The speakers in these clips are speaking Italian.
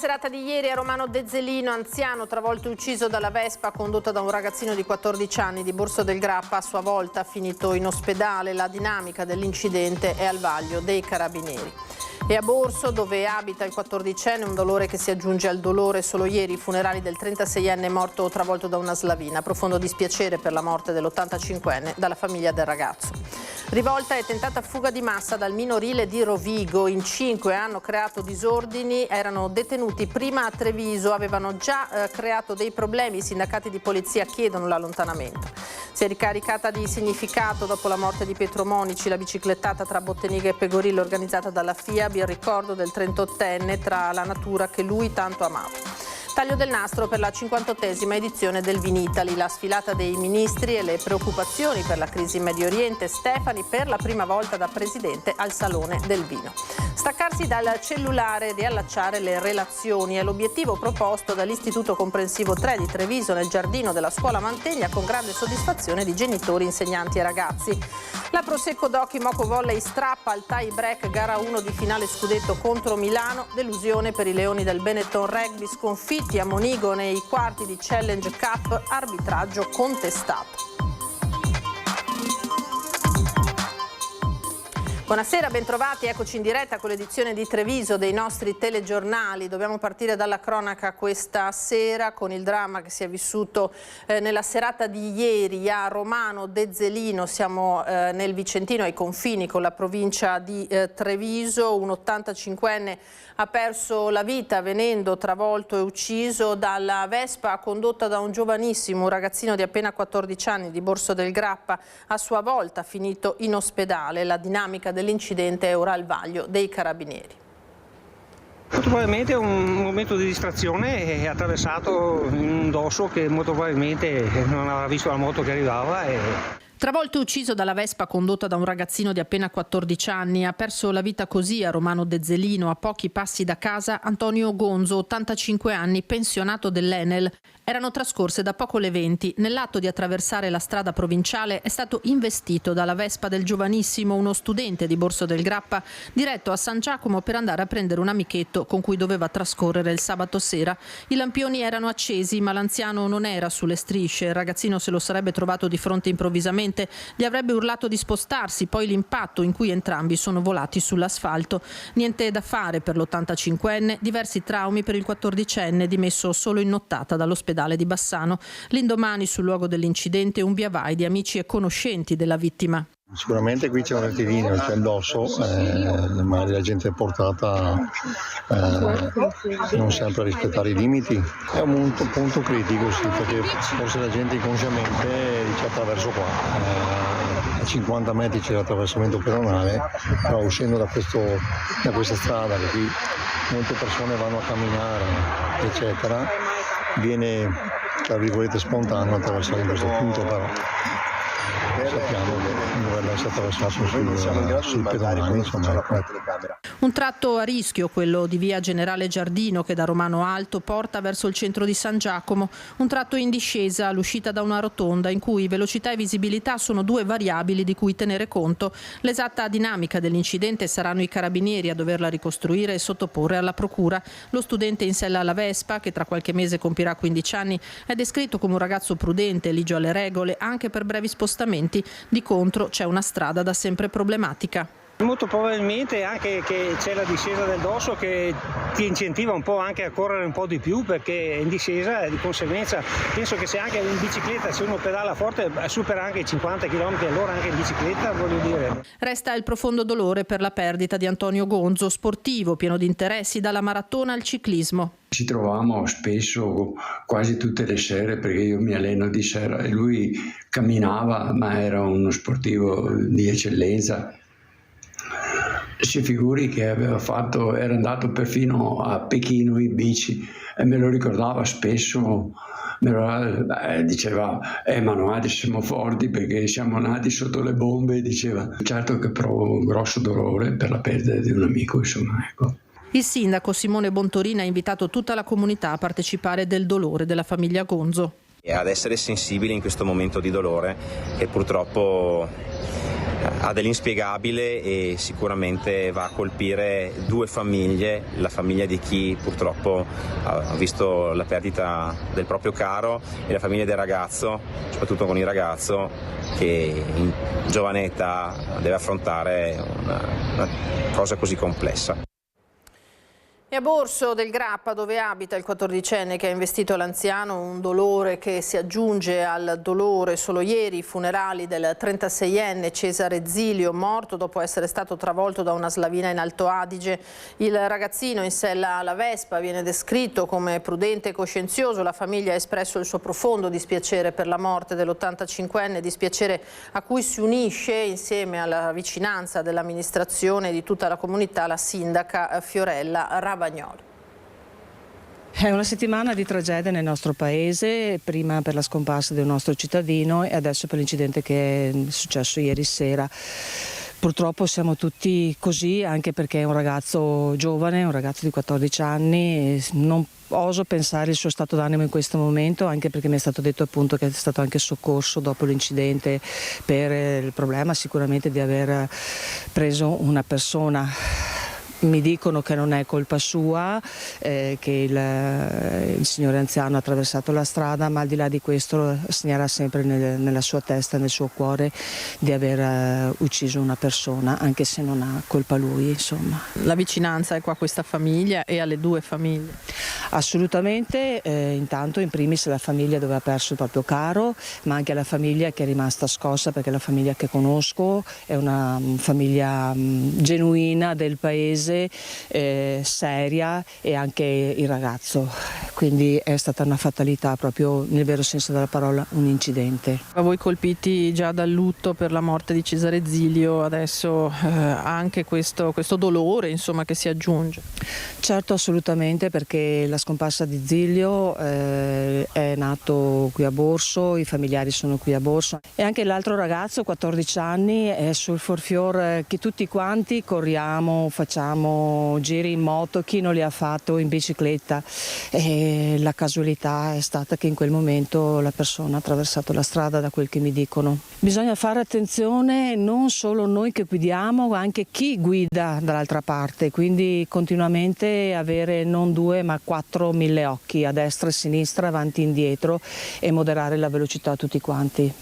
serata di ieri a Romano Dezzelino, anziano travolto e ucciso dalla Vespa condotta da un ragazzino di 14 anni di Borso del Grappa, a sua volta finito in ospedale. La dinamica dell'incidente è al vaglio dei carabinieri. E a Borso, dove abita il 14enne, un dolore che si aggiunge al dolore. Solo ieri i funerali del 36enne morto travolto da una slavina. Profondo dispiacere per la morte dell'85enne dalla famiglia del ragazzo. Rivolta e tentata fuga di massa dal minorile di Rovigo. In 5 hanno creato disordini, erano detenuti prima a Treviso, avevano già creato dei problemi. I sindacati di polizia chiedono l'allontanamento. Si è ricaricata di significato dopo la morte di Pietro Monici la biciclettata tra Botteniga e Pegorillo organizzata dalla FIAB, il ricordo del 38enne tra la natura che lui tanto amava. Taglio del nastro per la 58esima edizione del Vinitaly, la sfilata dei ministri e le preoccupazioni per la crisi in Medio Oriente. Stefani per la prima volta da presidente al Salone del Vino. Staccarsi dal cellulare e riallacciare le relazioni è l'obiettivo proposto dall'Istituto Comprensivo 3 di Treviso nel giardino della scuola Mantegna, con grande soddisfazione di genitori, insegnanti e ragazzi. La Prosecco Doc Moco Volley strappa al tie break gara 1 di finale scudetto contro Milano. Delusione per i leoni del Benetton Rugby, sconfitti a Monigo nei quarti di Challenge Cup, arbitraggio contestato. Buonasera, bentrovati, eccoci in diretta con l'edizione di Treviso dei nostri telegiornali. Dobbiamo partire dalla cronaca questa sera con il dramma che si è vissuto nella serata di ieri a Romano Dezzelino. Siamo nel Vicentino, ai confini con la provincia di Treviso. Un 85enne ha perso la vita venendo travolto e ucciso dalla Vespa condotta da un giovanissimo, un ragazzino di appena 14 anni di Borso del Grappa, a sua volta finito in ospedale. La dinamica dell'incidente è ora al vaglio dei carabinieri. Molto probabilmente un momento di distrazione è attraversato un dosso che molto probabilmente non aveva visto la moto che arrivava. Travolto e ucciso dalla Vespa condotta da un ragazzino di appena 14 anni, ha perso la vita così a Romano Dezzelino, a pochi passi da casa, Antonio Gonzo, 85 anni, pensionato dell'Enel. Erano trascorse da poco le 20. Nell'atto di attraversare la strada provinciale è stato investito dalla Vespa del giovanissimo, uno studente di Borso del Grappa, diretto a San Giacomo per andare a prendere un amichetto con cui doveva trascorrere il sabato sera. I lampioni erano accesi, ma l'anziano non era sulle strisce. Il ragazzino se lo sarebbe trovato di fronte improvvisamente, gli avrebbe urlato di spostarsi, poi l'impatto in cui entrambi sono volati sull'asfalto. Niente da fare per l'85enne, diversi traumi per il 14enne dimesso solo in nottata dall'ospedale di Bassano. L'indomani sul luogo dell'incidente un via vai di amici e conoscenti della vittima. Sicuramente qui c'è un rettilineo, c'è il dosso, magari la gente è portata non sempre a rispettare i limiti. È un punto critico, sì, perché forse la gente inconsciamente dice attraverso qua. A 50 metri c'è l'attraversamento pedonale, però uscendo da questa strada che qui molte persone vanno a camminare, eccetera, viene tra virgolette spontaneo attraversare in questo punto, però sappiamo che dovrebbe essere attraversato sui pedonali, insomma. Un tratto a rischio, quello di via Generale Giardino, che da Romano Alto porta verso il centro di San Giacomo. Un tratto in discesa all'uscita da una rotonda in cui velocità e visibilità sono due variabili di cui tenere conto. L'esatta dinamica dell'incidente saranno i carabinieri a doverla ricostruire e sottoporre alla procura. Lo studente in sella alla Vespa, che tra qualche mese compirà 15 anni, è descritto come un ragazzo prudente, ligio alle regole, anche per brevi spostamenti. Di contro c'è una strada da sempre problematica. Molto probabilmente anche che c'è la discesa del dosso che ti incentiva un po' anche a correre un po' di più, perché è in discesa e di conseguenza penso che se anche in bicicletta, se uno pedala forte, supera anche i 50 km/h anche in bicicletta, voglio dire. Resta il profondo dolore per la perdita di Antonio Gonzo, sportivo, pieno di interessi dalla maratona al ciclismo. Ci trovavamo spesso, quasi tutte le sere, perché io mi alleno di sera e lui camminava, ma era uno sportivo di eccellenza. Si figuri che era andato perfino a Pechino in bici e me lo ricordava spesso, diceva ma noi siamo forti perché siamo nati sotto le bombe, diceva. Certo che provo un grosso dolore per la perdita di un amico, insomma, ecco. Il sindaco Simone Bontorina ha invitato tutta la comunità a partecipare del dolore della famiglia Gonzo. E ad essere sensibili in questo momento di dolore che purtroppo ha dell'inspiegabile e sicuramente va a colpire due famiglie, la famiglia di chi purtroppo ha visto la perdita del proprio caro e la famiglia del ragazzo, soprattutto con il ragazzo che in giovane età deve affrontare una cosa così complessa. E a Borso del Grappa, dove abita il 14enne che ha investito l'anziano, un dolore che si aggiunge al dolore. Solo ieri i funerali del 36enne Cesare Zilio, morto dopo essere stato travolto da una slavina in Alto Adige. Il ragazzino in sella alla Vespa viene descritto come prudente e coscienzioso. La famiglia ha espresso il suo profondo dispiacere per la morte dell'85enne, dispiacere a cui si unisce, insieme alla vicinanza dell'amministrazione e di tutta la comunità, la sindaca Fiorella Ravagnoli. È una settimana di tragedia nel nostro paese, prima per la scomparsa di un nostro cittadino e adesso per l'incidente che è successo ieri sera. Purtroppo siamo tutti così, anche perché è un ragazzo giovane, un ragazzo di 14 anni, e non oso pensare il suo stato d'animo in questo momento, anche perché mi è stato detto appunto che è stato anche soccorso dopo l'incidente per il problema sicuramente di aver preso una persona. Mi dicono che non è colpa sua, che il signore anziano ha attraversato la strada, ma al di là di questo segnerà sempre nella sua testa, nel suo cuore, di aver ucciso una persona, anche se non ha colpa lui, insomma. La vicinanza è qua a questa famiglia e alle due famiglie? Assolutamente, intanto in primis la famiglia dove ha perso il proprio caro, ma anche la famiglia che è rimasta scossa, perché la famiglia che conosco è una famiglia genuina del paese, seria, e anche il ragazzo, quindi è stata una fatalità proprio nel vero senso della parola, un incidente. A voi colpiti già dal lutto per la morte di Cesare Zilio, adesso anche questo dolore, insomma, che si aggiunge? Certo, assolutamente, perché la scomparsa di Zilio è nato qui a Borso, i familiari sono qui a Borso e anche l'altro ragazzo, 14 anni, è sul forfior che tutti quanti corriamo, facciamo giri in moto, chi non li ha fatto in bicicletta, e la casualità è stata che in quel momento la persona ha attraversato la strada, da quel che mi dicono. Bisogna fare attenzione, non solo noi che guidiamo, ma anche chi guida dall'altra parte, quindi continuamente avere non 2 ma 4.000 occhi a destra e a sinistra, avanti e indietro, e moderare la velocità a tutti quanti.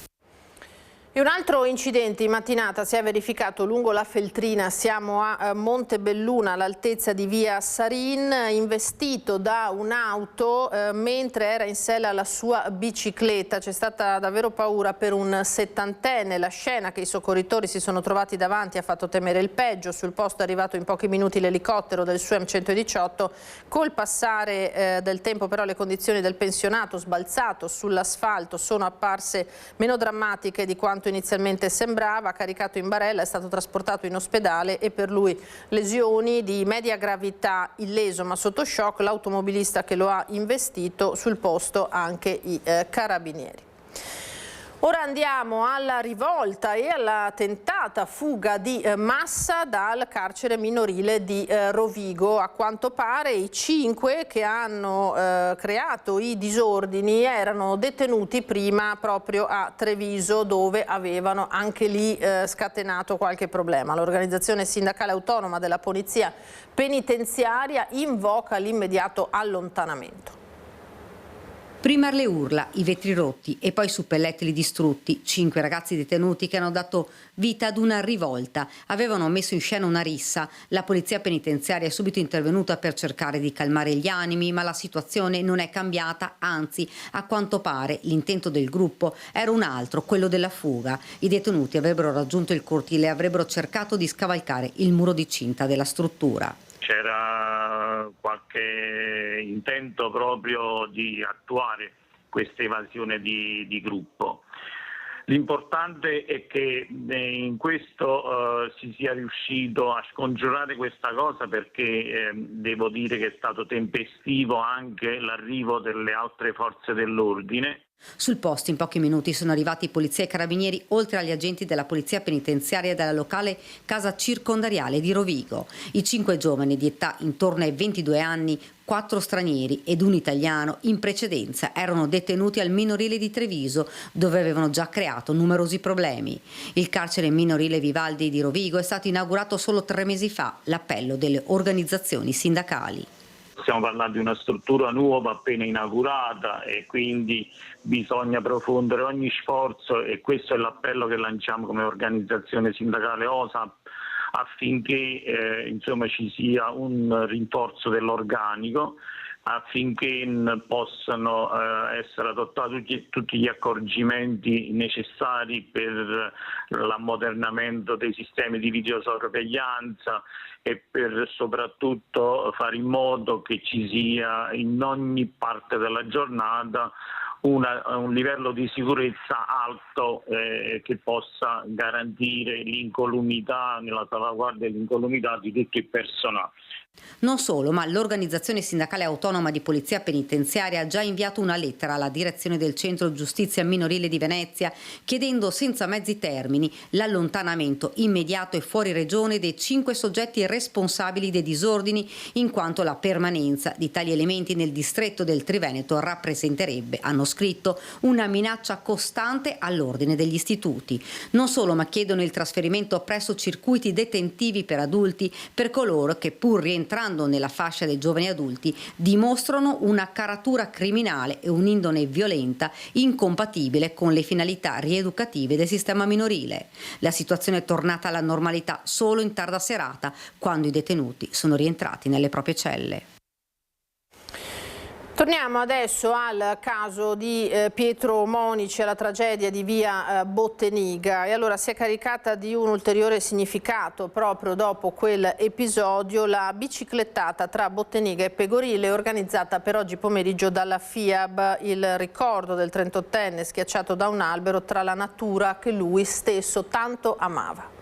E un altro incidente in mattinata si è verificato lungo la Feltrina, siamo a Montebelluna all'altezza di via Sarin, investito da un'auto mentre era in sella alla sua bicicletta. C'è stata davvero paura per un settantenne, la scena che i soccorritori si sono trovati davanti ha fatto temere il peggio. Sul posto è arrivato in pochi minuti l'elicottero del SUEM 118, col passare del tempo però le condizioni del pensionato sbalzato sull'asfalto sono apparse meno drammatiche di quanto inizialmente sembrava. Caricato in barella, è stato trasportato in ospedale e per lui lesioni di media gravità, illeso ma sotto shock, l'automobilista che lo ha investito, sul posto anche i carabinieri. Ora andiamo alla rivolta e alla tentata fuga di massa dal carcere minorile di Rovigo. A quanto pare i 5 che hanno creato i disordini erano detenuti prima proprio a Treviso, dove avevano anche lì scatenato qualche problema. L'organizzazione sindacale autonoma della polizia penitenziaria invoca l'immediato allontanamento. Prima le urla, i vetri rotti e poi suppellettili distrutti. 5 ragazzi detenuti che hanno dato vita ad una rivolta. Avevano messo in scena una rissa. La polizia penitenziaria è subito intervenuta per cercare di calmare gli animi, ma la situazione non è cambiata, anzi, a quanto pare l'intento del gruppo era un altro, quello della fuga. I detenuti avrebbero raggiunto il cortile e avrebbero cercato di scavalcare il muro di cinta della struttura. C'era qualche intento proprio di attuare questa evasione di gruppo. L'importante è che in questo si sia riuscito a scongiurare questa cosa, perché devo dire che è stato tempestivo anche l'arrivo delle altre forze dell'ordine. Sul posto in pochi minuti sono arrivati polizia e carabinieri, oltre agli agenti della polizia penitenziaria della locale casa circondariale di Rovigo. I 5 giovani di età intorno ai 22 anni, 4 stranieri ed un italiano, in precedenza erano detenuti al minorile di Treviso, dove avevano già creato numerosi problemi. Il carcere minorile Vivaldi di Rovigo è stato inaugurato solo 3 mesi fa, l'appello delle organizzazioni sindacali. Stiamo parlando di una struttura nuova appena inaugurata e quindi bisogna profondere ogni sforzo, e questo è l'appello che lanciamo come organizzazione sindacale OSAP, affinché ci sia un rinforzo dell'organico, affinché possano essere adottati tutti gli accorgimenti necessari per l'ammodernamento dei sistemi di videosorveglianza e per soprattutto fare in modo che ci sia in ogni parte della giornata un livello di sicurezza alto che possa garantire l'incolumità, nella salvaguardia dell'incolumità di tutto il personale. Non solo, ma l'Organizzazione Sindacale Autonoma di Polizia Penitenziaria ha già inviato una lettera alla direzione del Centro Giustizia Minorile di Venezia chiedendo senza mezzi termini l'allontanamento immediato e fuori regione dei 5 soggetti responsabili dei disordini, in quanto la permanenza di tali elementi nel distretto del Triveneto rappresenterebbe, hanno scritto, una minaccia costante all'ordine degli istituti. Non solo, ma chiedono il trasferimento presso circuiti detentivi per adulti per coloro che, pur rientrando nella fascia dei giovani adulti, dimostrano una caratura criminale e un'indole violenta incompatibile con le finalità rieducative del sistema minorile. La situazione è tornata alla normalità solo in tarda serata, quando i detenuti sono rientrati nelle proprie celle. Torniamo adesso al caso di Pietro Monici, alla tragedia di via Botteniga, e allora si è caricata di un ulteriore significato proprio dopo quell'episodio la biciclettata tra Botteniga e Pegorile, organizzata per oggi pomeriggio dalla FIAB, il ricordo del 38enne schiacciato da un albero tra la natura che lui stesso tanto amava.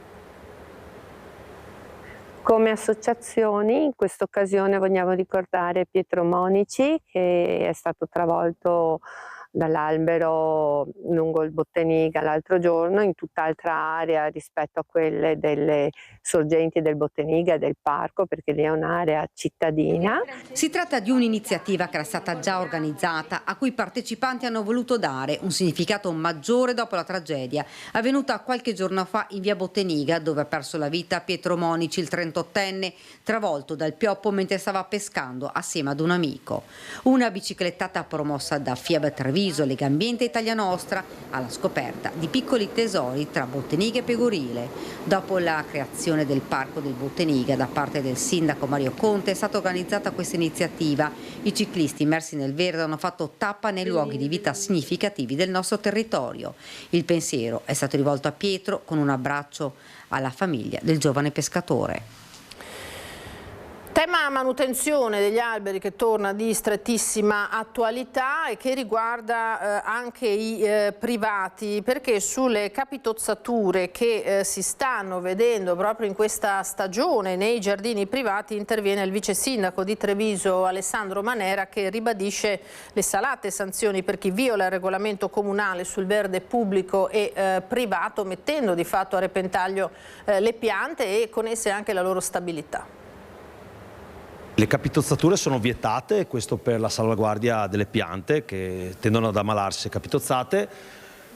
Come associazioni in questa occasione vogliamo ricordare Pietro Monici, che è stato travolto dall'albero lungo il Botteniga l'altro giorno, in tutt'altra area rispetto a quelle delle sorgenti del Botteniga e del parco, perché lì è un'area cittadina. Si tratta di un'iniziativa che era stata già organizzata, a cui i partecipanti hanno voluto dare un significato maggiore dopo la tragedia avvenuta qualche giorno fa in via Botteniga, dove ha perso la vita Pietro Monici, il 38enne, travolto dal pioppo mentre stava pescando assieme ad un amico. Una biciclettata promossa da FIAB Treviso, Legambiente e Italia Nostra, alla scoperta di piccoli tesori tra Botteniga e Pegorile. Dopo la creazione del parco del Botteniga da parte del sindaco Mario Conte è stata organizzata questa iniziativa. I ciclisti immersi nel verde hanno fatto tappa nei luoghi di vita significativi del nostro territorio. Il pensiero è stato rivolto a Pietro con un abbraccio alla famiglia del giovane pescatore. Tema manutenzione degli alberi che torna di strettissima attualità e che riguarda anche i privati, perché sulle capitozzature che si stanno vedendo proprio in questa stagione nei giardini privati interviene il vice sindaco di Treviso Alessandro Manera, che ribadisce le salate sanzioni per chi viola il regolamento comunale sul verde pubblico e privato, mettendo di fatto a repentaglio le piante e con esse anche la loro stabilità. Le capitozzature sono vietate, questo per la salvaguardia delle piante che tendono ad ammalarsi se capitozzate.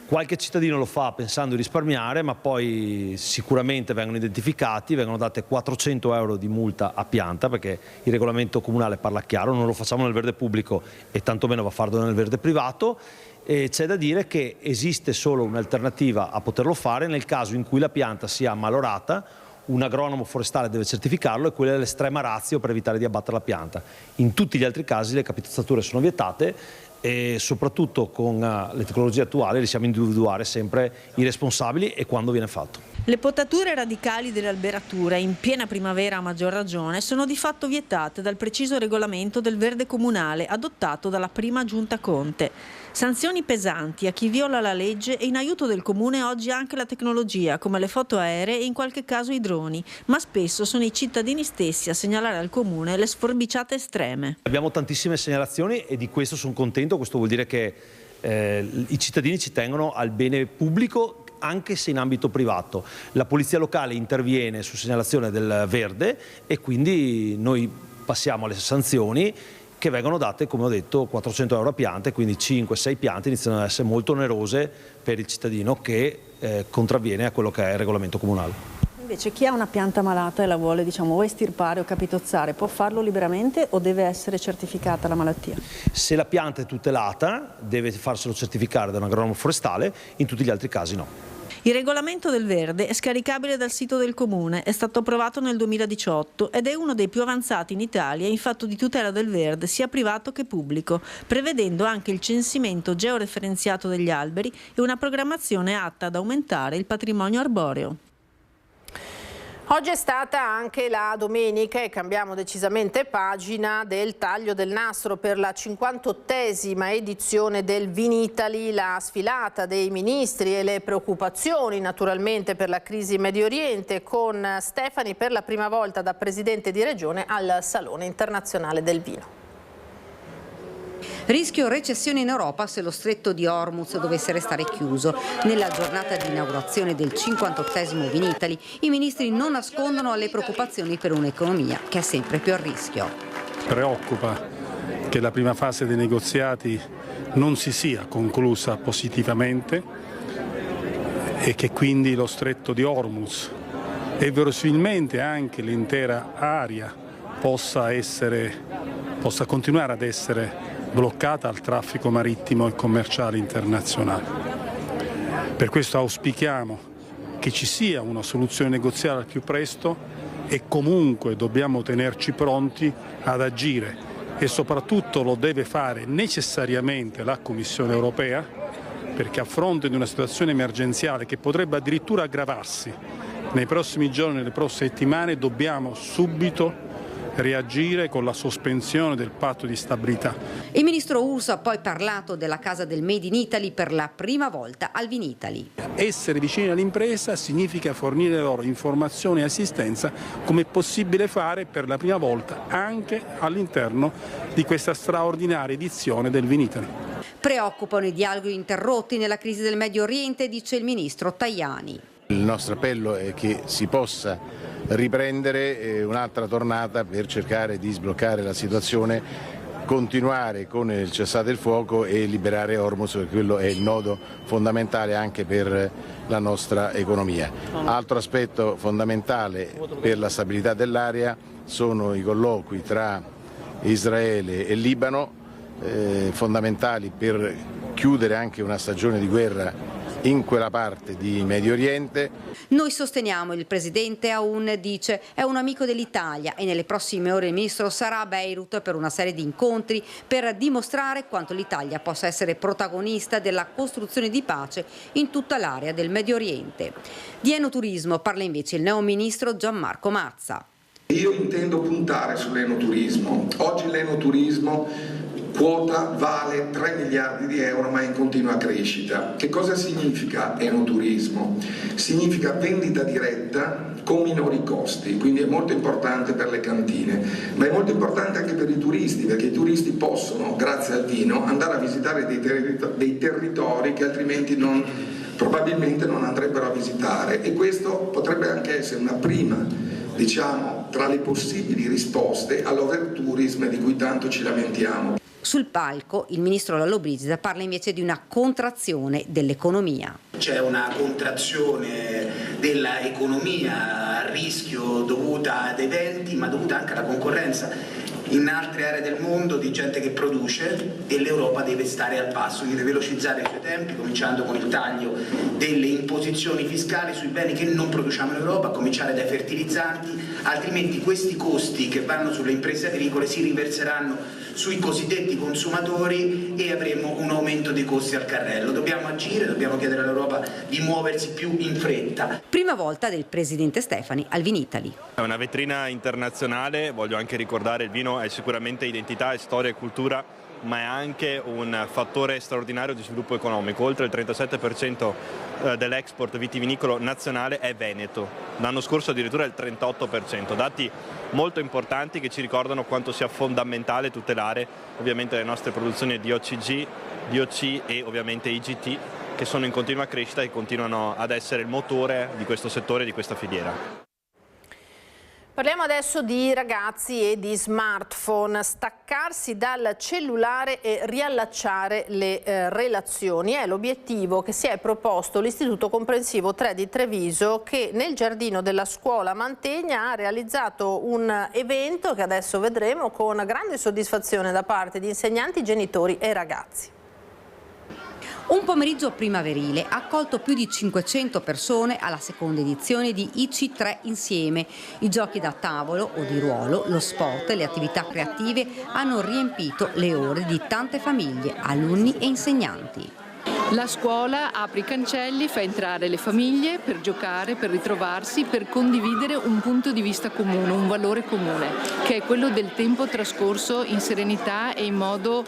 Qualche cittadino lo fa pensando di risparmiare, ma poi sicuramente vengono identificati, vengono date 400 euro di multa a pianta, perché il regolamento comunale parla chiaro, non lo facciamo nel verde pubblico e tantomeno va a farlo nel verde privato. E c'è da dire che esiste solo un'alternativa a poterlo fare nel caso in cui la pianta sia ammalorata. Un agronomo forestale deve certificarlo e quella è l'estrema ratio per evitare di abbattere la pianta. In tutti gli altri casi le capitozzature sono vietate e soprattutto con le tecnologie attuali riusciamo a individuare sempre i responsabili e quando viene fatto. Le potature radicali delle alberature, in piena primavera a maggior ragione, sono di fatto vietate dal preciso regolamento del verde comunale adottato dalla prima giunta Conte. Sanzioni pesanti a chi viola la legge e in aiuto del comune oggi anche la tecnologia, come le foto aeree e in qualche caso i droni, ma spesso sono i cittadini stessi a segnalare al comune le sforbiciate estreme. Abbiamo tantissime segnalazioni e di questo sono contento, questo vuol dire che i cittadini ci tengono al bene pubblico anche se in ambito privato. La polizia locale interviene su segnalazione del verde e quindi noi passiamo alle sanzioni che vengono date, come ho detto, 400 euro a pianta, quindi 5-6 piante iniziano ad essere molto onerose per il cittadino che contravviene a quello che è il regolamento comunale. Invece chi ha una pianta malata e la vuole, o estirpare o capitozzare, può farlo liberamente o deve essere certificata la malattia? Se la pianta è tutelata deve farselo certificare da un agronomo forestale, in tutti gli altri casi no. Il regolamento del verde è scaricabile dal sito del Comune, è stato approvato nel 2018 ed è uno dei più avanzati in Italia in fatto di tutela del verde sia privato che pubblico, prevedendo anche il censimento georeferenziato degli alberi e una programmazione atta ad aumentare il patrimonio arboreo. Oggi è stata anche la domenica, e cambiamo decisamente pagina, del taglio del nastro per la 58esima edizione del Vinitaly, la sfilata dei ministri e le preoccupazioni naturalmente per la crisi in Medio Oriente, con Stefani per la prima volta da presidente di regione al Salone internazionale del vino. Rischio recessione in Europa se lo stretto di Hormuz dovesse restare chiuso. Nella giornata di inaugurazione del 58esimo Vinitaly, i ministri non nascondono le preoccupazioni per un'economia che è sempre più a rischio. Preoccupa che la prima fase dei negoziati non si sia conclusa positivamente e che quindi lo stretto di Hormuz e verosimilmente anche l'intera area possa continuare ad essere bloccata al traffico marittimo e commerciale internazionale. Per questo auspichiamo che ci sia una soluzione negoziale al più presto e comunque dobbiamo tenerci pronti ad agire e soprattutto lo deve fare necessariamente la Commissione europea, perché a fronte di una situazione emergenziale che potrebbe addirittura aggravarsi nei prossimi giorni, nelle prossime settimane, dobbiamo subito reagire con la sospensione del patto di stabilità. Il ministro Urso ha poi parlato della casa del Made in Italy per la prima volta al Vinitaly. Essere vicini all'impresa significa fornire loro informazioni e assistenza, come è possibile fare per la prima volta anche all'interno di questa straordinaria edizione del Vinitaly. Preoccupano i dialoghi interrotti nella crisi del Medio Oriente, dice il ministro Tajani. Il nostro appello è che si possa riprendere un'altra tornata per cercare di sbloccare la situazione, continuare con il cessate il fuoco e liberare Hormuz, perché quello è il nodo fondamentale anche per la nostra economia. Altro aspetto fondamentale per la stabilità dell'area sono i colloqui tra Israele e Libano, fondamentali per chiudere anche una stagione di guerra in quella parte di Medio Oriente. Noi sosteniamo il presidente Aoun, dice, è un amico dell'Italia e nelle prossime ore il ministro sarà a Beirut per una serie di incontri per dimostrare quanto l'Italia possa essere protagonista della costruzione di pace in tutta l'area del Medio Oriente. Di enoturismo parla invece il neoministro Gianmarco Mazza. Io intendo puntare sull'enoturismo. Oggi l'enoturismo quota vale 3 miliardi di euro, ma è in continua crescita. Che cosa significa enoturismo? Significa vendita diretta con minori costi, quindi è molto importante per le cantine, ma è molto importante anche per i turisti, perché i turisti possono, grazie al vino, andare a visitare dei territori che altrimenti probabilmente non andrebbero a visitare, e questo potrebbe anche essere una prima, tra le possibili risposte all'overtourism di cui tanto ci lamentiamo. Sul palco il ministro Lollobrigida parla invece di una contrazione dell'economia. C'è una contrazione dell'economia a rischio dovuta ad eventi, ma dovuta anche alla concorrenza in altre aree del mondo di gente che produce, e l'Europa deve stare al passo, deve velocizzare i suoi tempi, cominciando con il taglio delle imposizioni fiscali sui beni che non produciamo in Europa, a cominciare dai fertilizzanti, altrimenti questi costi che vanno sulle imprese agricole si riverseranno sui cosiddetti consumatori e avremo un aumento dei costi al carrello. Dobbiamo agire, dobbiamo chiedere all'Europa di muoversi più in fretta. Prima volta del presidente Stefani al Vinitaly. È una vetrina internazionale, voglio anche ricordare il vino è sicuramente identità, storia e cultura ma è anche un fattore straordinario di sviluppo economico. Oltre il 37% dell'export vitivinicolo nazionale è veneto, l'anno scorso addirittura il 38%, dati molto importanti che ci ricordano quanto sia fondamentale tutelare ovviamente le nostre produzioni di OCG, DOC e ovviamente IGT, che sono in continua crescita e continuano ad essere il motore di questo settore, di questa filiera. Parliamo adesso di ragazzi e di smartphone. Staccarsi dal cellulare e riallacciare le relazioni è l'obiettivo che si è proposto l'Istituto Comprensivo 3 di Treviso, che nel giardino della scuola Mantegna ha realizzato un evento che adesso vedremo con grande soddisfazione da parte di insegnanti, genitori e ragazzi. Un pomeriggio primaverile ha accolto più di 500 persone alla seconda edizione di IC3 Insieme. I giochi da tavolo o di ruolo, lo sport e le attività creative hanno riempito le ore di tante famiglie, alunni e insegnanti. La scuola apre i cancelli, fa entrare le famiglie per giocare, per ritrovarsi, per condividere un punto di vista comune, un valore comune, che è quello del tempo trascorso in serenità e in modo,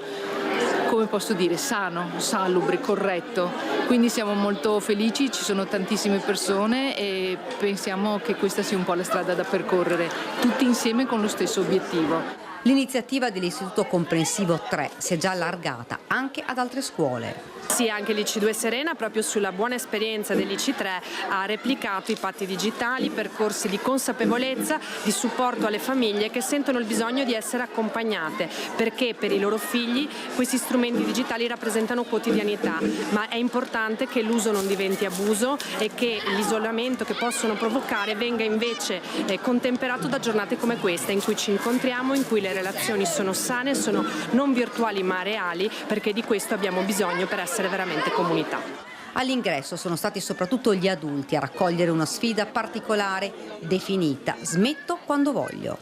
come posso dire, sano, salubre, corretto. Quindi siamo molto felici, ci sono tantissime persone e pensiamo che questa sia un po' la strada da percorrere, tutti insieme con lo stesso obiettivo. L'iniziativa dell'Istituto Comprensivo 3 si è già allargata anche ad altre scuole. Sì, anche l'IC2 Serena, proprio sulla buona esperienza dell'IC3, ha replicato i patti digitali, percorsi di consapevolezza, di supporto alle famiglie che sentono il bisogno di essere accompagnate, perché per i loro figli questi strumenti digitali rappresentano quotidianità, ma è importante che l'uso non diventi abuso e che l'isolamento che possono provocare venga invece contemperato da giornate come questa, in cui ci incontriamo, in cui le relazioni sono sane, sono non virtuali ma reali, perché di questo abbiamo bisogno per essere veramente comunità. All'ingresso sono stati soprattutto gli adulti a raccogliere una sfida particolare definita "Smetto quando voglio".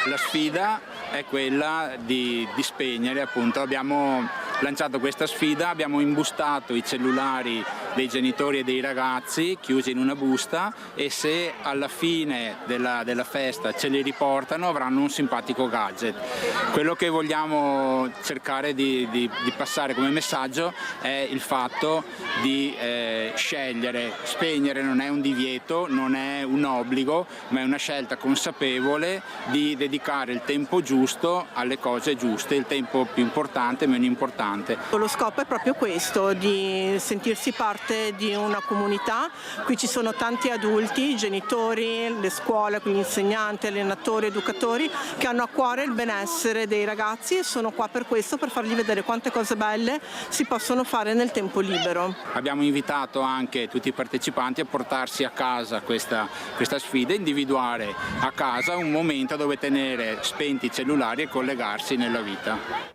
La sfida è quella di spegnere, appunto. Abbiamo lanciato questa sfida, abbiamo imbustato i cellulari dei genitori e dei ragazzi chiusi in una busta, e se alla fine della festa ce li riportano avranno un simpatico gadget. Quello che vogliamo cercare di passare come messaggio è il fatto di scegliere. Spegnere non è un divieto, non è un obbligo, ma è una scelta consapevole di dedicare il tempo giusto alle cose giuste, il tempo più importante, meno importante. Lo scopo è proprio questo, di sentirsi parte di una comunità. Qui ci sono tanti adulti, genitori, le scuole, quindi insegnanti, allenatori, educatori, che hanno a cuore il benessere dei ragazzi e sono qua per questo, per fargli vedere quante cose belle si possono fare nel tempo libero. Abbiamo invitato anche tutti i partecipanti a portarsi a casa questa sfida, individuare a casa un momento dove tenere spenti i cellulari e collegarsi nella vita.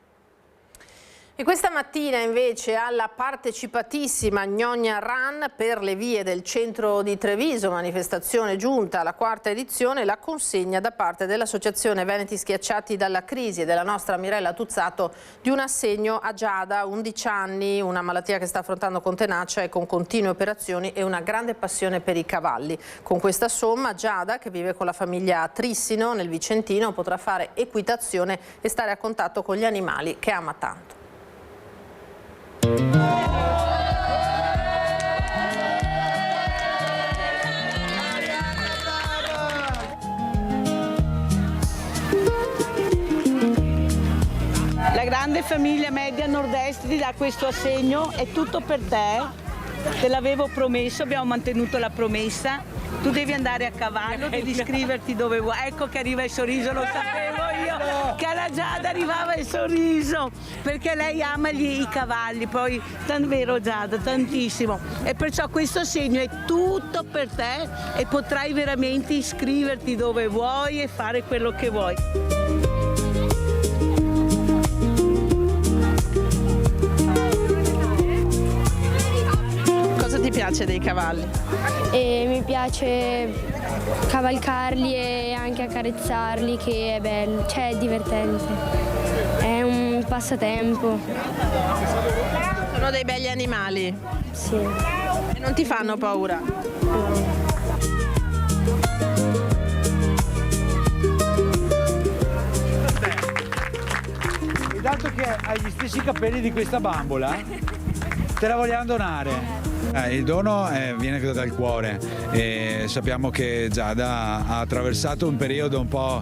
E questa mattina invece alla partecipatissima Gnogna Run per le vie del centro di Treviso, manifestazione giunta alla 4ª edizione, la consegna da parte dell'Associazione Veneti Schiacciati dalla Crisi e della nostra Mirella Tuzzato di un assegno a Giada, 11 anni, una malattia che sta affrontando con tenacia e con continue operazioni e una grande passione per i cavalli. Con questa somma Giada, che vive con la famiglia a Trissino nel Vicentino, potrà fare equitazione e stare a contatto con gli animali che ama tanto. La grande famiglia Media Nord-Est ti dà questo assegno, è tutto per te l'avevo promesso, abbiamo mantenuto la promessa. Tu devi andare a cavallo, devi iscriverti dove vuoi. Ecco che arriva il sorriso, lo sapevo io che alla Giada arrivava il sorriso, perché lei ama i cavalli, poi vero Giada, tantissimo, e perciò questo assegno è tutto per te e potrai veramente iscriverti dove vuoi e fare quello che vuoi. Cosa ti piace dei cavalli? Mi piace cavalcarli e anche accarezzarli, che è bello, cioè è divertente, è un passatempo. Sono dei belli animali? Sì. E non ti fanno paura? dato che hai gli stessi capelli di questa bambola, te la vogliamo donare. Il dono viene dal cuore e sappiamo che Giada ha attraversato un periodo un po'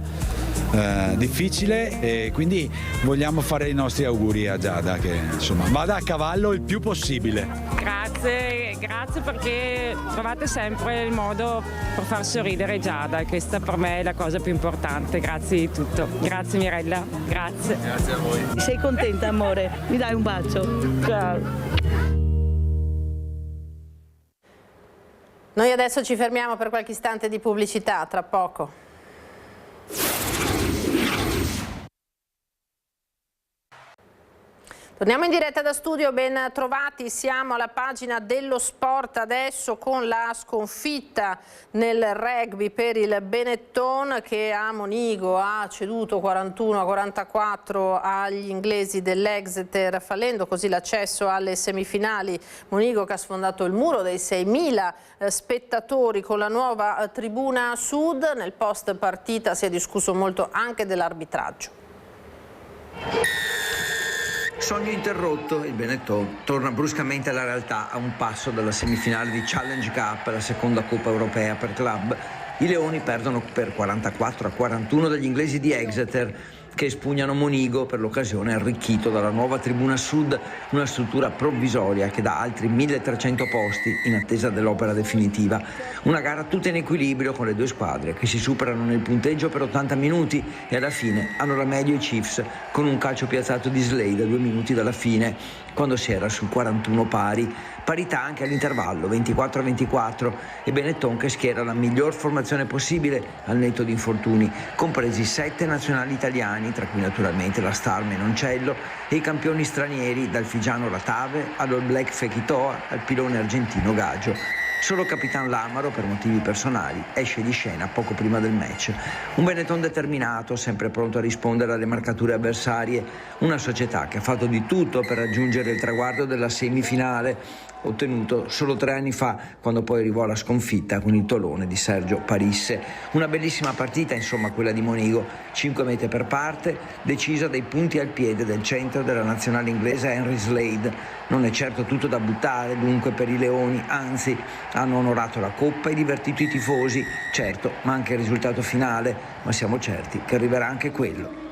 difficile e quindi vogliamo fare i nostri auguri a Giada che insomma vada a cavallo il più possibile. Grazie perché trovate sempre il modo per far sorridere Giada, questa per me è la cosa più importante. Grazie di tutto. Grazie Mirella, grazie. Grazie a voi. Sei contenta amore? Mi dai un bacio? Ciao. Noi adesso ci fermiamo per qualche istante di pubblicità, tra poco. Torniamo in diretta da studio, ben trovati, siamo alla pagina dello sport adesso con la sconfitta nel rugby per il Benetton che a Monigo ha ceduto 41-44 agli inglesi dell'Exeter, fallendo così l'accesso alle semifinali. Monigo che ha sfondato il muro dei 6.000 spettatori con la nuova tribuna sud. Nel post partita si è discusso molto anche dell'arbitraggio. Sogno interrotto, il Benetton torna bruscamente alla realtà a un passo dalla semifinale di Challenge Cup, la seconda Coppa Europea per club. I Leoni perdono per 44-41 dagli inglesi di Exeter che espugnano Monigo, per l'occasione arricchito dalla nuova tribuna sud, una struttura provvisoria che dà altri 1.300 posti in attesa dell'opera definitiva. Una gara tutta in equilibrio con le due squadre che si superano nel punteggio per 80 minuti e alla fine hanno la meglio i Chiefs con un calcio piazzato di Slade a 2 minuti dalla fine, quando si era sul 41 pari. Parità anche all'intervallo, 24-24, e Benetton che schiera la miglior formazione possibile al netto di infortuni, compresi 7 nazionali italiani, tra cui naturalmente la star Menoncello, e i campioni stranieri dal figiano Ratave all'All Black Fekitoa al pilone argentino Gaggio. Solo Capitan Lamaro, per motivi personali, esce di scena poco prima del match. Un Benetton determinato, sempre pronto a rispondere alle marcature avversarie, una società che ha fatto di tutto per raggiungere il traguardo della semifinale, ottenuto solo 3 anni fa, quando poi arrivò la sconfitta con il tolone di Sergio Parisse. Una bellissima partita, insomma, quella di Monigo, 5 mete per parte, decisa dai punti al piede del centro della nazionale inglese Henry Slade. Non è certo tutto da buttare dunque per i Leoni, anzi hanno onorato la Coppa e divertito i tifosi. Certo, manca il risultato finale, ma siamo certi che arriverà anche quello.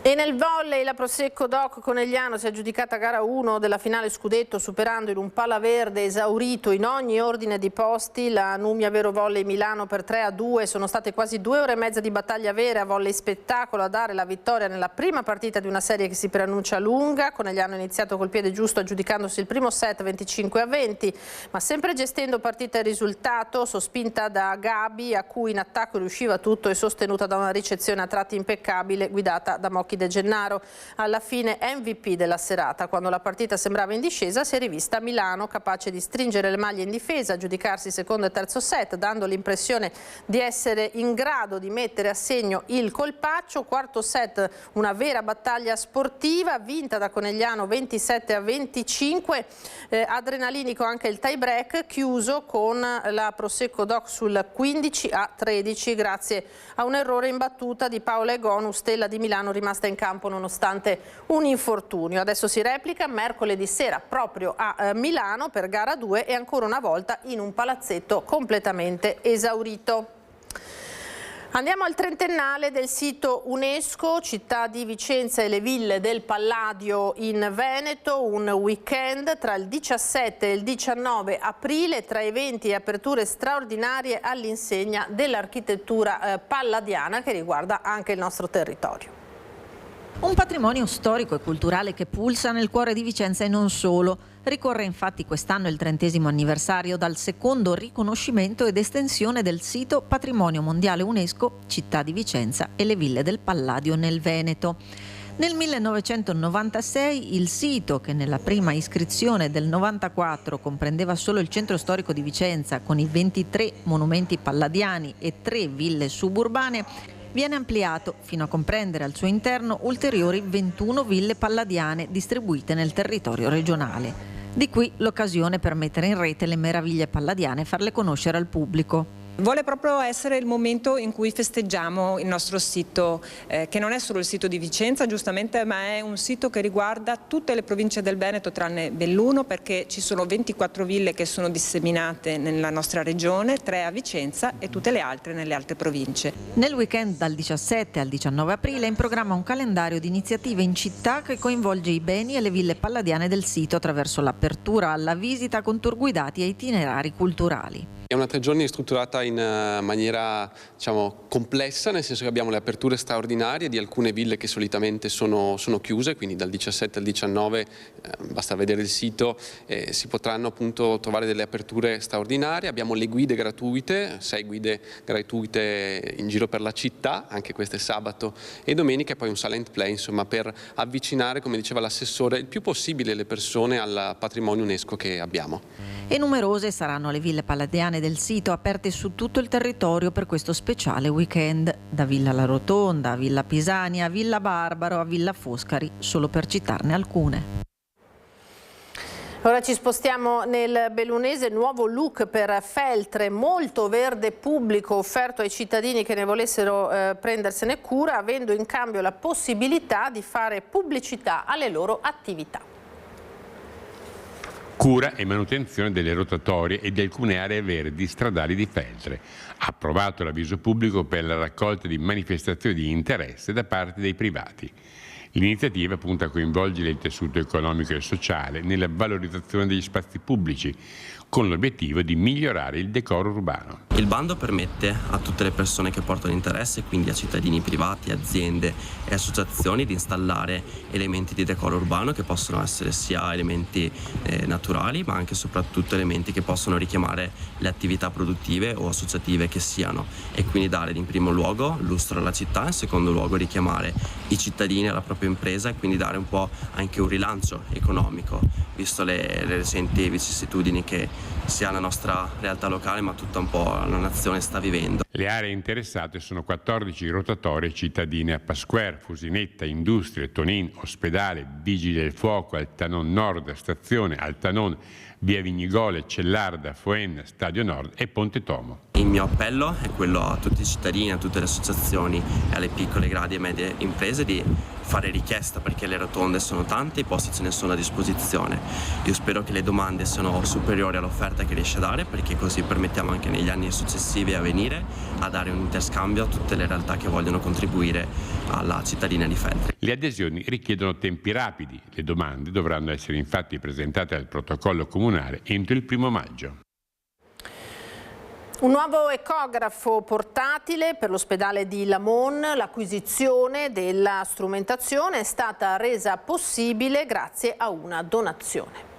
E nel volley la Prosecco Doc Conegliano si è aggiudicata gara 1 della finale scudetto, superando in un pala verde esaurito in ogni ordine di posti la Numia Vero Volley Milano per 3-2. Sono state quasi 2 ore e mezza di battaglia vera a volley spettacolo a dare la vittoria nella prima partita di una serie che si preannuncia lunga. Conegliano ha iniziato col piede giusto aggiudicandosi il primo set 25-20, ma sempre gestendo partita e risultato, sospinta da Gabi, a cui in attacco riusciva tutto e sostenuta da una ricezione a tratti impeccabile guidata da Mocchi De Gennaro. Alla fine MVP della serata, quando la partita sembrava in discesa, si è rivista Milano, capace di stringere le maglie in difesa, giudicarsi secondo e terzo set, dando l'impressione di essere in grado di mettere a segno il colpaccio. Quarto set, una vera battaglia sportiva, vinta da Conegliano 27-25, adrenalinico anche il tie break, chiuso con la Prosecco Doc sul 15-13, grazie a un errore in battuta di Paola Egonu, stella di Milano rimasta in campo nonostante un infortunio. Adesso si replica mercoledì sera proprio a Milano per gara 2 e ancora una volta in un palazzetto completamente esaurito. Andiamo al trentennale del sito UNESCO, città di Vicenza e le ville del Palladio in Veneto, un weekend tra il 17 e il 19 aprile tra eventi e aperture straordinarie all'insegna dell'architettura palladiana che riguarda anche il nostro territorio. Un patrimonio storico e culturale che pulsa nel cuore di Vicenza e non solo. Ricorre infatti quest'anno il 30° anniversario dal secondo riconoscimento ed estensione del sito Patrimonio Mondiale UNESCO, città di Vicenza e le ville del Palladio nel Veneto. Nel 1996 il sito, che nella prima iscrizione del 94 comprendeva solo il centro storico di Vicenza con i 23 monumenti palladiani e 3 ville suburbane, viene ampliato fino a comprendere al suo interno ulteriori 21 ville palladiane distribuite nel territorio regionale. Di qui l'occasione per mettere in rete le meraviglie palladiane e farle conoscere al pubblico. Vuole proprio essere il momento in cui festeggiamo il nostro sito, che non è solo il sito di Vicenza, giustamente, ma è un sito che riguarda tutte le province del Veneto tranne Belluno, perché ci sono 24 ville che sono disseminate nella nostra regione, 3 a Vicenza e tutte le altre nelle altre province. Nel weekend dal 17 al 19 aprile è in programma un calendario di iniziative in città che coinvolge i beni e le ville palladiane del sito attraverso l'apertura alla visita con tour guidati e itinerari culturali. È una 3 giorni strutturata in maniera complessa, nel senso che abbiamo le aperture straordinarie di alcune ville che solitamente sono chiuse, quindi dal 17 al 19 basta vedere il sito, si potranno appunto trovare delle aperture straordinarie. Abbiamo le guide gratuite, 6 guide gratuite in giro per la città, anche queste sabato e domenica, e poi un silent play, insomma, per avvicinare, come diceva l'assessore, il più possibile le persone al patrimonio UNESCO che abbiamo. E numerose saranno le ville palladiane del sito aperte su tutto il territorio per questo speciale weekend, da Villa La Rotonda, Villa Pisania, Villa Barbaro a Villa Foscari, solo per citarne alcune. Ora ci spostiamo nel bellunese, nuovo look per Feltre, molto verde pubblico offerto ai cittadini che ne volessero prendersene cura, avendo in cambio la possibilità di fare pubblicità alle loro attività. Cura e manutenzione delle rotatorie e di alcune aree verdi stradali di Feltre. Approvato l'avviso pubblico per la raccolta di manifestazioni di interesse da parte dei privati. L'iniziativa punta a coinvolgere il tessuto economico e sociale nella valorizzazione degli spazi pubblici, con l'obiettivo di migliorare il decoro urbano. Il bando permette a tutte le persone che portano interesse, quindi a cittadini privati, aziende e associazioni, di installare elementi di decoro urbano che possono essere sia elementi naturali, ma anche e soprattutto elementi che possono richiamare le attività produttive o associative che siano, e quindi dare in primo luogo lustro alla città, in secondo luogo richiamare i cittadini alla propria impresa e quindi dare un po' anche un rilancio economico, visto le recenti vicissitudini che sia la nostra realtà locale ma tutta un po' la nazione sta vivendo. Le aree interessate sono 14 rotatorie cittadine a Pasquer, Fusinetta, Industrie, Tonin, Ospedale, Vigili del Fuoco, Altanon Nord, Stazione, Altanon, Via Vignigole, Cellarda, Foen, Stadio Nord e Ponte Tomo. Il mio appello è quello a tutti i cittadini, a tutte le associazioni e alle piccole, grandi e medie imprese di fare richiesta, perché le rotonde sono tante, i posti ce ne sono a disposizione. Io spero che le domande siano superiori all'offerta che riesce a dare, perché così permettiamo anche negli anni successivi a venire a dare un interscambio a tutte le realtà che vogliono contribuire alla cittadina di Feltre. Le adesioni richiedono tempi rapidi. Le domande dovranno essere infatti presentate al protocollo comunale entro il 1° maggio. Un nuovo ecografo portatile per l'ospedale di Lamon. L'acquisizione della strumentazione è stata resa possibile grazie a una donazione.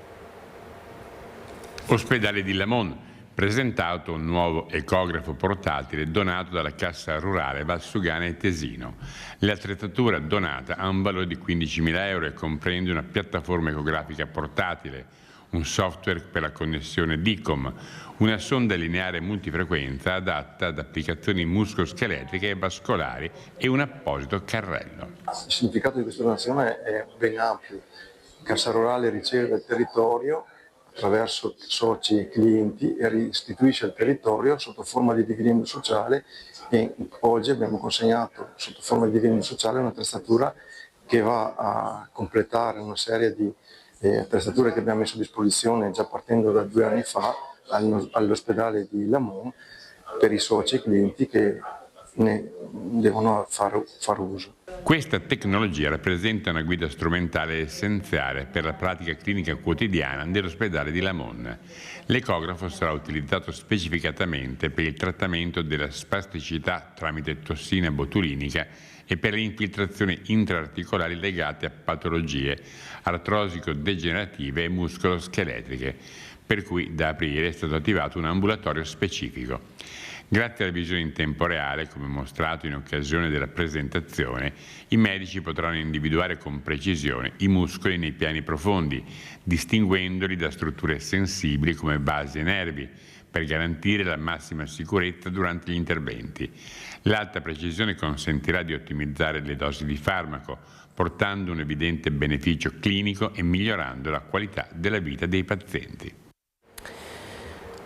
Ospedale di Lamon, presentato un nuovo ecografo portatile donato dalla Cassa Rurale Valsugana e Tesino. L'attrezzatura donata ha un valore di 15.000 euro e comprende una piattaforma ecografica portatile, un software per la connessione DICOM, una sonda lineare multifrequenza adatta ad applicazioni muscoloscheletriche e vascolari e un apposito carrello. Il significato di questa donazione è ben ampio. Cassa Rurale riceve dal territorio attraverso soci e clienti e restituisce al territorio sotto forma di dividendo sociale, e oggi abbiamo consegnato sotto forma di dividendo sociale un'attrezzatura che va a completare una serie di attrezzature che abbiamo messo a disposizione già partendo da 2 anni fa all'ospedale di Lamon per i soci e clienti che ne devono far uso. Questa tecnologia rappresenta una guida strumentale essenziale per la pratica clinica quotidiana dell'ospedale di Lamon. L'ecografo sarà utilizzato specificatamente per il trattamento della spasticità tramite tossina botulinica e per le infiltrazioni intraarticolari legate a patologie artrosico-degenerative e muscoloscheletriche, per cui da aprile è stato attivato un ambulatorio specifico. Grazie alla visione in tempo reale, come mostrato in occasione della presentazione, i medici potranno individuare con precisione i muscoli nei piani profondi, distinguendoli da strutture sensibili come basi e nervi, per garantire la massima sicurezza durante gli interventi. L'alta precisione consentirà di ottimizzare le dosi di farmaco, portando un evidente beneficio clinico e migliorando la qualità della vita dei pazienti.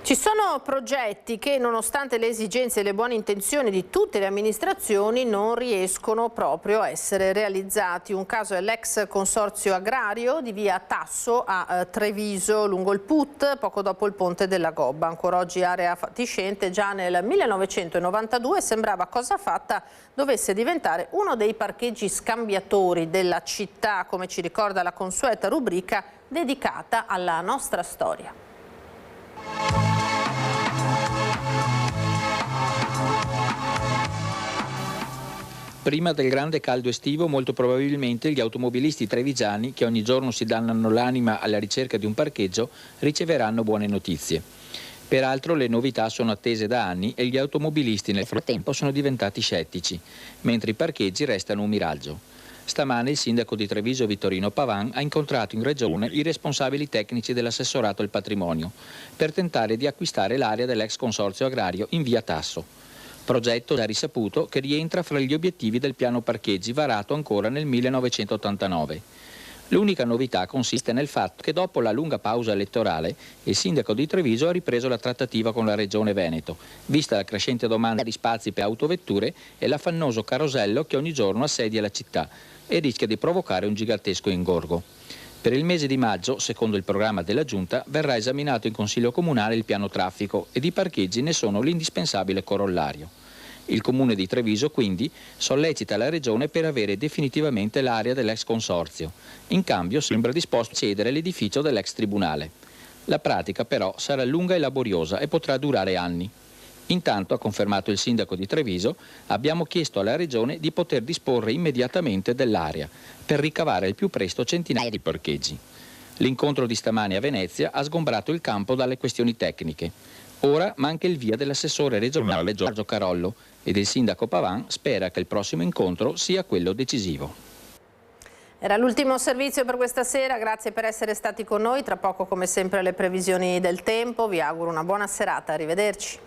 Ci sono progetti che, nonostante le esigenze e le buone intenzioni di tutte le amministrazioni, non riescono proprio a essere realizzati. Un caso è l'ex consorzio agrario di via Tasso a Treviso, lungo il Put, poco dopo il ponte della Gobba. Ancora oggi area fatiscente, già nel 1992 sembrava cosa fatta dovesse diventare uno dei parcheggi scambiatori della città, come ci ricorda la consueta rubrica dedicata alla nostra storia. Prima del grande caldo estivo, molto probabilmente gli automobilisti trevigiani, che ogni giorno si dannano l'anima alla ricerca di un parcheggio, riceveranno buone notizie. Peraltro le novità sono attese da anni e gli automobilisti nel frattempo sono diventati scettici, mentre i parcheggi restano un miraggio. Stamane il sindaco di Treviso Vittorino Pavan ha incontrato in regione i responsabili tecnici dell'assessorato al patrimonio per tentare di acquistare l'area dell'ex consorzio agrario in via Tasso. Progetto già risaputo che rientra fra gli obiettivi del piano parcheggi varato ancora nel 1989. L'unica novità consiste nel fatto che dopo la lunga pausa elettorale il sindaco di Treviso ha ripreso la trattativa con la Regione Veneto, vista la crescente domanda di spazi per autovetture e l'affannoso carosello che ogni giorno assedia la città e rischia di provocare un gigantesco ingorgo. Per il mese di maggio, secondo il programma della Giunta, verrà esaminato in Consiglio Comunale il piano traffico ed i parcheggi ne sono l'indispensabile corollario. Il Comune di Treviso quindi sollecita la Regione per avere definitivamente l'area dell'ex consorzio. In cambio sembra disposto a cedere l'edificio dell'ex tribunale. La pratica però sarà lunga e laboriosa e potrà durare anni. Intanto, ha confermato il sindaco di Treviso, abbiamo chiesto alla Regione di poter disporre immediatamente dell'area per ricavare al più presto centinaia di parcheggi. L'incontro di stamani a Venezia ha sgombrato il campo dalle questioni tecniche. Ora manca il via dell'assessore regionale Giorgio Carollo ed il sindaco Pavan spera che il prossimo incontro sia quello decisivo. Era l'ultimo servizio per questa sera, grazie per essere stati con noi. Tra poco come sempre le previsioni del tempo, vi auguro una buona serata, arrivederci.